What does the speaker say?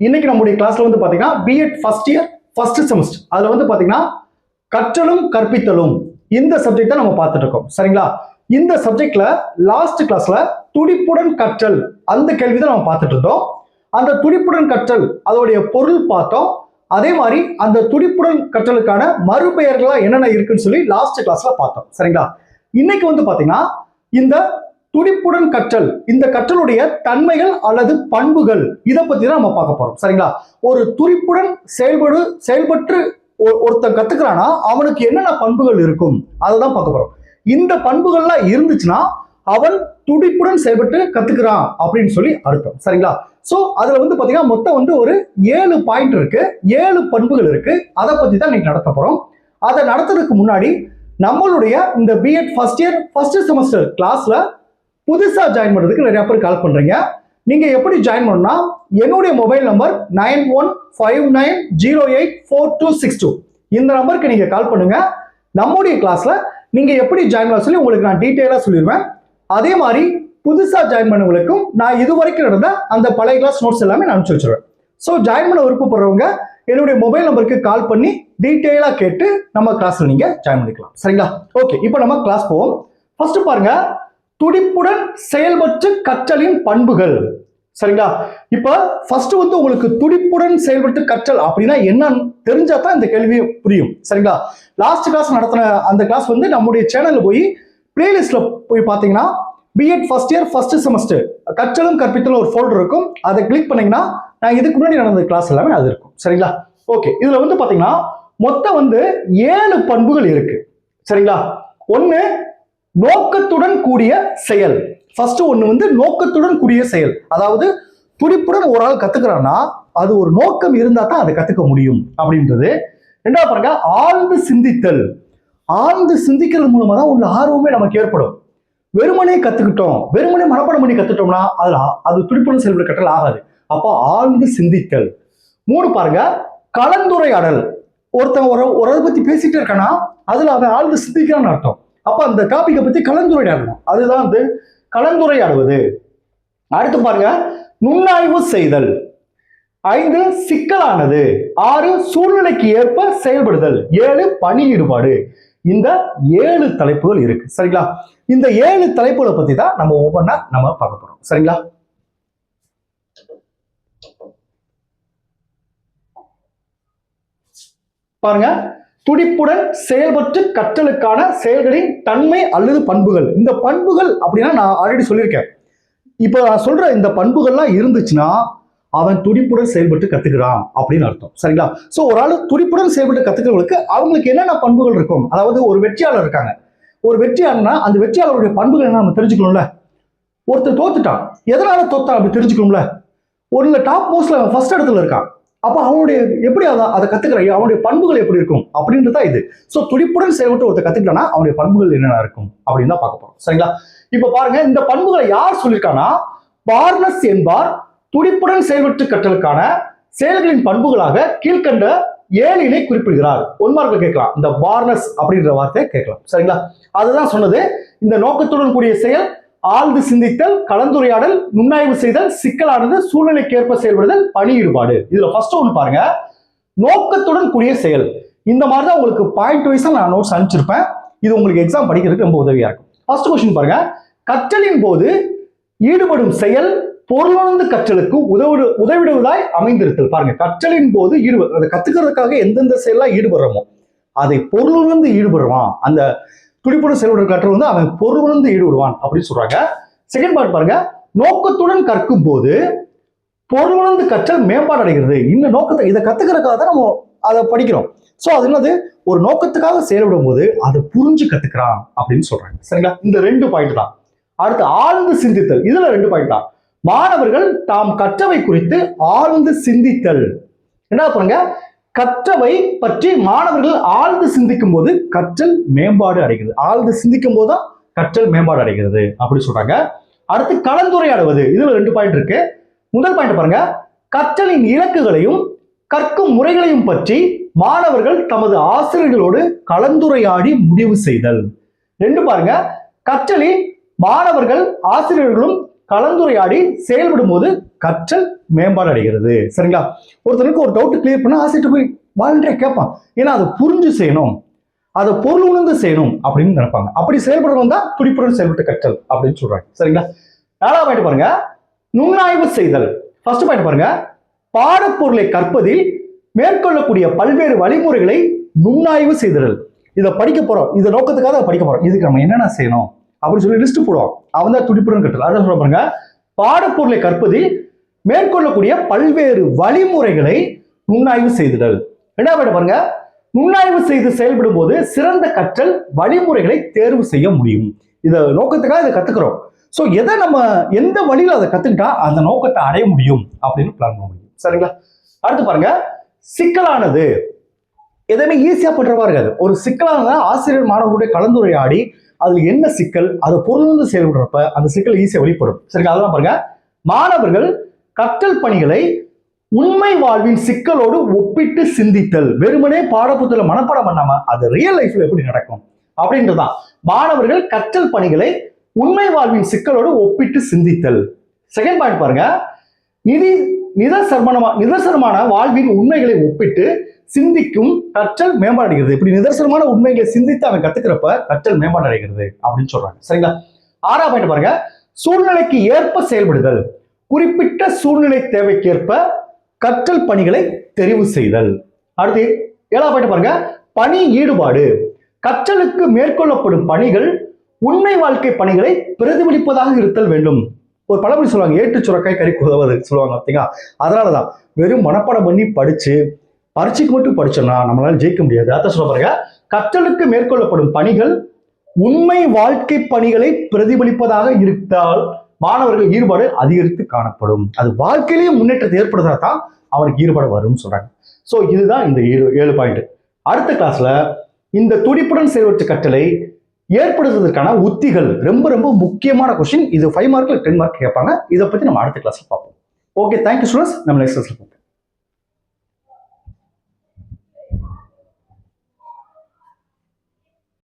இன்னைக்கு நம்முடைய கிளாஸ்ல வந்து பாத்தீங்கன்னா BEd first year first semester அதுல வந்து பாத்தீங்கன்னா கற்றலும் கற்பித்தலும் இந்த சப்ஜெக்ட் தான் நம்ம பார்த்துட்டு இருக்கோம். சரிங்களா? இந்த சப்ஜெக்ட்ல லாஸ்ட் கிளாஸ்ல துடிப்புடன் கற்றல் அந்த கேள்வி தான் நம்ம பார்த்துட்டு இருந்தோம். அந்த துடிப்புடன் கற்றல் அதோடைய பொருள் பார்த்தோம். அதே மாதிரி அந்த துடிப்புடன் கற்றலுக்கான மறுபெயர்களா என்னென்ன இருக்குன்னு சொல்லி லாஸ்ட் கிளாஸ்ல பார்த்தோம். சரிங்களா? இன்னைக்கு வந்து பாத்தீங்கன்னா இந்த துடிப்புடன் கற்றல் இந்த கற்றலுடைய தன்மைகள் அல்லது பண்புகள் இதை பத்தி தான் நம்ம பார்க்க போறோம். சரிங்களா? ஒரு துடிப்புடன் செயல்பட்டு ஒருத்தன் கத்துக்கிறானா அவனுக்கு என்னென்ன பண்புகள் இருக்கும் அதை தான் பார்க்க போறோம். இந்த பண்புகள்லாம் இருந்துச்சுன்னா அவன் துடிப்புடன் செயல்பட்டு கத்துக்கிறான் அப்படின்னு சொல்லி அர்த்தம். சரிங்களா? சோ அதுல வந்து பாத்தீங்கன்னா மொத்தம் வந்து ஒரு 7 பாயிண்ட் இருக்கு, 7 பண்புகள் இருக்கு. அதை பத்தி தான் இன்னைக்கு நடத்த போறோம். அதை நடத்துறதுக்கு முன்னாடி நம்மளுடைய இந்த B Ed first year first semester கிளாஸ்ல புதுசா ஜாயின் பண்றதுக்கு நிறைய பேர் கால் பண்றீங்க. நீங்க எப்படி ஜாயின் பண்ணா என்னுடைய மொபைல் நம்பர் 9159084262 இந்த நம்பருக்கு நீங்க கால் பண்ணுங்க. நம்முடைய கிளாஸ்ல நீங்க எப்படி ஜாயின் பண்ண சொல்லி உங்களுக்கு நான் டீட்டெயிலா சொல்லிடுவேன். அதே மாதிரி புதுசா ஜாயின் பண்ணவங்களுக்கும் நான் இதுவரைக்கும் நடந்த அந்த பழைய கிளாஸ் நோட்ஸ் எல்லாமே நான் அனுப்பிச்சு வச்சிருவேன். ஸோ ஜாயின் பண்ண விருப்பப்படுறவங்க என்னுடைய மொபைல் நம்பருக்கு கால் பண்ணி டீட்டெயிலா கேட்டு நம்ம கிளாஸ்ல நீங்க ஜாயின் பண்ணிக்கலாம். சரிங்களா? ஓகே, இப்போ நம்ம கிளாஸ் போவோம். ஃபர்ஸ்ட் பாருங்க, துடிப்புடன் செயல்பட்டு கற்றலின் பண்புகள். சரிங்களா? இப்ப ஃபர்ஸ்ட் வந்து உங்களுக்கு துடிப்புடன் செயல்பட்டு கற்றல் அப்படின்னா என்னன்னு தெரிஞ்சா தான் இந்த கேள்வி புரியும். சரிங்களா? லாஸ்ட் கிளாஸ் நடத்தின அந்த கிளாஸ் வந்து நம்முடைய சேனல்ல போய் பிளேலிஸ்ட்ல போய் பாத்தீங்கன்னா BEd first year first semester கற்றலும் கற்பித்தலும் ஒரு ஃபோல்டர் இருக்கும். அதை கிளிக் பண்ணீங்கன்னா நான் இதுக்கு முன்னாடி நடந்த கிளாஸ் எல்லாமே அது இருக்கும். சரிங்களா? ஓகே, இதுல வந்து பாத்தீங்கன்னா மொத்தம் வந்து 7 பண்புகள் இருக்கு. சரிங்களா? ஒண்ணு நோக்கத்துடன் கூடிய செயல். ஃபர்ஸ்ட் ஒண்ணு வந்து நோக்கத்துடன் கூடிய செயல். அதாவது துடிப்புடன் ஒரு ஆள் கத்துக்கிறான்னா அது ஒரு நோக்கம் இருந்தா தான் அதை கத்துக்க முடியும் அப்படின்றது. ரெண்டாவது பாருங்க, ஆழ்ந்து சிந்தித்தல். ஆழ்ந்து சிந்திக்கிறது மூலமா தான் உள்ள ஆர்வமே நமக்கு ஏற்படும். வெறுமனே கத்துக்கிட்டோம், வெறுமனே மனப்பாடம் பண்ணி கத்துட்டோம்னா அது துடிப்புடன் செயல்பட கற்றல் ஆகாது. அப்போ ஆழ்ந்து சிந்தித்தல். 3 பாருங்க, கலந்துரையாடல். ஒருத்தன் ஒரு பத்தி பேசிட்டே இருக்கானா அதுல அவன் ஆழ்ந்து சிந்திக்கிறான்னு அர்த்தம். அப்ப அந்த டாபிக்கை பத்தி கலந்துரையாடணும், அதுதான் வந்து கலந்துரையாடுவது. அடுத்து பாருங்க, நுண்ணாய்வு செய்தல். 5 சிக்கலானது. 6 சூழ்நிலைக்கு ஏற்ப செயல்படுதல். 7 பணி ஈடுபாடு. இந்த 7 தலைப்புகள் இருக்கு. சரிங்களா? இந்த 7 தலைப்புகளை பத்தி தான் நம்ம ஒவ்வொன்றா நம்ம பார்க்க போறோம். சரிங்களா? பாருங்க, துடிப்புடன் செயல்பட்டு கற்றலுக்கான செயல்களின் தன்மை அல்லது பண்புகள். இந்த பண்புகள் அப்படின்னா நான் ஆல்ரெடி சொல்லியிருக்கேன். இப்ப நான் சொல்ற இந்த பண்புகள்லாம் இருந்துச்சுன்னா அவன் துடிப்புடன் செயல்பட்டு கத்துக்கிறான் அப்படின்னு அர்த்தம். சரிங்களா? சோ ஒரு ஆள் துடிப்புடன் செயல்பட்டு கத்துக்கிறவங்களுக்கு அவங்களுக்கு என்னென்ன பண்புகள் இருக்கும். அதாவது ஒரு வெற்றியாளர் இருக்காங்க. ஒரு வெற்றியாளர்னா அந்த வெற்றியாளருடைய பண்புகள் என்ன நம்ம தெரிஞ்சுக்கணும்ல. ஒருத்தர் தோத்துட்டான், எதனால தோத்தான் அப்படி தெரிஞ்சுக்கணும்ல. ஒரு டாப் மோஸ்ட்ல ஃபர்ஸ்ட் இடத்துல இருக்கான், அப்ப அவனுடைய எப்படி அதை கத்துக்கிற அவனுடைய பண்புகள் எப்படி இருக்கும் அப்படின்றதா இது. சோ துடிப்புடன் செயல்பட்டு ஒருத்தர் கத்துக்கிட்டானா அவனுடைய பண்புகள் என்னென்ன இருக்கும் அப்படின்னு தான் பார்க்க போறோம். சரிங்களா? இப்ப பாருங்க, இந்த பண்புகளை யார் சொல்லியிருக்கானா பார்னஸ் என்பார் துடிப்புடன் செயல்பட்டு கற்றலுக்கான செயல்களின் பண்புகளாக கீழ்கண்ட 7 குறிப்பிடுகிறார். 1 மார்க்ல கேட்கலாம், இந்த பார்னஸ் அப்படின்ற வார்த்தையை கேட்கலாம். சரிங்களா? அதுதான் சொன்னது. இந்த நோக்கத்துடன் கூடிய செயல், ஆழ்ந்து சிந்தித்தல், கலந்துரையாடல், நுண்ணாய்வு செய்தல், சிக்கலானது, சூழ்நிலைக்கேற்ப செயல்படுதல், பணி ஈடுபாடு. இதுல ஃபர்ஸ்ட் ஒன்று பாருங்க, நோக்கத்துடன் கூடிய செயல். இந்த மாதிரி தான் உங்களுக்கு பாயிண்ட் வைஸா நான் நோட்ஸ் அனுப்பிச்சிருப்பேன். இது உங்களுக்கு எக்ஸாம் படிக்கிறதுக்கு ரொம்ப உதவியா இருக்கும். ஃபர்ஸ்ட் கொஸ்டின் பாருங்க, கற்றலின் போது ஈடுபடும் செயல் பொருளுணர்ந்து கற்றலுக்கு உதவிடுவதாய் அமைந்திருத்தல். பாருங்க, கற்றலின் போது அதை கத்துக்கிறதுக்காக எந்தெந்த செயலாம் ஈடுபடுறோமோ அதை பொருளுணர்ந்து ஈடுபடுவான். அந்த துடிப்புடன் செயல்படுற கற்றல் வந்து அவன் பொருளுணர்ந்து ஈடுபடுவான் அப்படின்னு சொல்றாங்க. செகண்ட் பார்ட் பாருங்க, நோக்கத்துடன் கற்கும் போது பொருளுணர்ந்து கற்றல் மேம்பாடு அடைகிறது. இந்த நோக்கத்தை இதை கத்துக்கிறதுக்காக தான் நம்ம அதை படிக்கிறோம். சோ அது என்னது, ஒரு நோக்கத்துக்காக செயல்படும் போது அதை புரிஞ்சு கத்துக்கிறான் அப்படின்னு சொல்றாங்க. சரிங்களா? இந்த 2 பாயிண்ட் தான். அடுத்து ஆழ்ந்து சிந்தித்தல். இதுல 2 பாயிண்ட் தான். மாணவர்கள் தாம் கற்றவை குறித்து ஆழ்ந்து சிந்தித்தல். என்ன பாருங்க, கற்றவை பற்றி மாணவர்கள் ஆழ்ந்து சிந்திக்கும் போது கற்றல் மேம்பாடு அடைகிறது. ஆழ்ந்து சிந்திக்கும் போதுதான் கற்றல் மேம்பாடு அடைகிறது அப்படி சொல்றாங்க. அடுத்து கலந்துரையாடுவது. இதுல 2 பாயிண்ட் இருக்கு. முதல் பாயிண்ட் பாருங்க, கற்றலின் இலக்குகளையும் கற்கும் முறைகளையும் பற்றி மாணவர்கள் தமது ஆசிரியர்களோடு கலந்துரையாடி முடிவு செய்தல். 2 பாருங்க, கற்றலில் மாணவர்கள் ஆசிரியர்களும் கலந்துரையாடி செயல்படும் போது கற்றல் மேம்பாடு அடைகிறது. சரிங்களா? ஒருத்தருக்கு ஒரு டவுட் கிளியர் பண்ண ஆசிரியர் போய் வாலண்டியரா கேட்பான். ஏன்னா அதை புரிஞ்சு செய்யணும், அதை பொருள் உணர்ந்து செய்யணும் அப்படின்னு நினைப்பாங்க. அப்படி செயல்படுறவங்க தான் துடிப்புடன் செயல்பட்டு கற்றல் அப்படின்னு சொல்றாங்க. சரிங்களா? 4வது பாயிண்ட் பாருங்க, நுண்ணாய்வு செய்தல். ஃபர்ஸ்ட் பாயிண்ட் பாருங்க, பாடப்பொருளை கற்பதில் மேற்கொள்ளக்கூடிய பல்வேறு வழிமுறைகளை நுண்ணாய்வு செய்தல். இதை படிக்க போறோம், இந்த நோக்கத்துக்காக படிக்க போறோம், இதுக்கு நம்ம என்னென்ன செய்யணும் அப்படின்னு சொல்லி லிஸ்ட் போடுவோம். அவன் தான் துடிப்புடன் கற்றல். அதான் சொல்ல பாருங்க, பாடப்பொருளை கற்பதில் மேற்கொள்ளக்கூடிய பல்வேறு வழிமுறைகளை நுண்ணாய்வு செய்தல். 2வது பாருங்க, நுண்ணாய்வு செய்து செயல்படும் போது சிறந்த கற்றல் வழிமுறைகளை தேர்வு செய்ய முடியும். இதை நோக்கத்துக்காக இதை கத்துக்கிறோம். ஸோ எதை நம்ம எந்த வழியில் அதை கத்துக்கிட்டா அந்த நோக்கத்தை அடைய முடியும் அப்படின்னு பிளான் பண்ண முடியும். சரிங்களா? அடுத்து பாருங்க, சிக்கலானது. எதுவுமே ஈஸியா பண்றவா இருக்காது. ஒரு சிக்கலானது ஆசிரியர் மாணவர்களுடைய கலந்துரையாடி அதுல என்ன சிக்கல், அதை பொருள் செயல்படுறப்ப அந்த சிக்கல் ஈஸியா வெளிப்படும். சரிங்களா? அதெல்லாம் பாருங்க, மாணவர்கள் கற்றல் பணிகளை உண்மை வாழ்வின் சிக்கலோடு ஒப்பிட்டு சிந்தித்தல். வெறுமனே பாடப்புத்தகத்துல மனப்பாடம் பண்ணாம அது ரியல் லைஃப்ல எப்படி நடக்கும் அப்படின்றதான். மாணவர்கள் கற்றல் பணிகளை உண்மை வாழ்வின் சிக்கலோடு ஒப்பிட்டு சிந்தித்தல். செகண்ட் பாயிண்ட் பாருங்க, நிதர்சனமான வாழ்வின் உண்மைகளை ஒப்பிட்டு சிந்திக்கும் கற்றல் மேம்பாடு அடைகிறது. இப்படி நிதர்சனமான உண்மைகளை சிந்தித்து அவன் கத்துக்கிறப்ப கற்றல் மேம்பாடு அடைகிறது அப்படின்னு சொல்றாங்க. சரிங்களா? 6வது பாயிண்ட் பாருங்க, சூழ்நிலைக்கு ஏற்ப செயல்படுதல். குறிப்பிட்ட சூழ்நிலை தேவைக்கேற்ப கற்றல் பணிகளை தெரிவு செய்தல். அடுத்து 7வது பாயிண்ட் பாருங்க, பணி ஈடுபாடு. கற்றலுக்கு மேற்கொள்ளப்படும் பணிகள் உண்மை வாழ்க்கை பணிகளை பிரதிபலிப்பதாக இருத்தல் வேண்டும். ஒரு பழமொழி சொல்லுவாங்க, ஏட்டு சுரக்காய் கறி உதவுது சொல்லுவாங்க. பார்த்தீங்களா? அதனாலதான் வெறும் மனப்பாடம் பண்ணி படிச்சு பரீட்சைக்கு மட்டும் படிச்சோம்னா நம்மளால ஜெயிக்க முடியாது. அதான் சொல்ல பாருங்க, கற்றலுக்கு மேற்கொள்ளப்படும் பணிகள் உண்மை வாழ்க்கை பணிகளை பிரதிபலிப்பதாக இருந்தால் மாணவர்கள் ஈடுபாடு அதிகரித்து காணப்படும். அது வாழ்க்கையிலேயே முன்னேற்றத்தை ஏற்படுத்தினா தான் அவனுக்கு ஈடுபாடு வரும்னு சொல்றாங்க. ஸோ இதுதான் இந்த 7 பாயிண்ட். அடுத்த கிளாஸ்ல இந்த துடிப்புடன் செயல்பட்டு கற்றலை ஏற்படுத்துவதற்கான உத்திகள் ரொம்ப ரொம்ப முக்கியமான கொஸ்டின். இது 5 மார்க்ல 10 மார்க் கேட்பாங்க. இதை பத்தி நம்ம அடுத்த கிளாஸ்ல பார்ப்போம். Okay, thank you students. நம்ம நெக்ஸ்ட் கிளாஸ்ல பார்ப்போம்.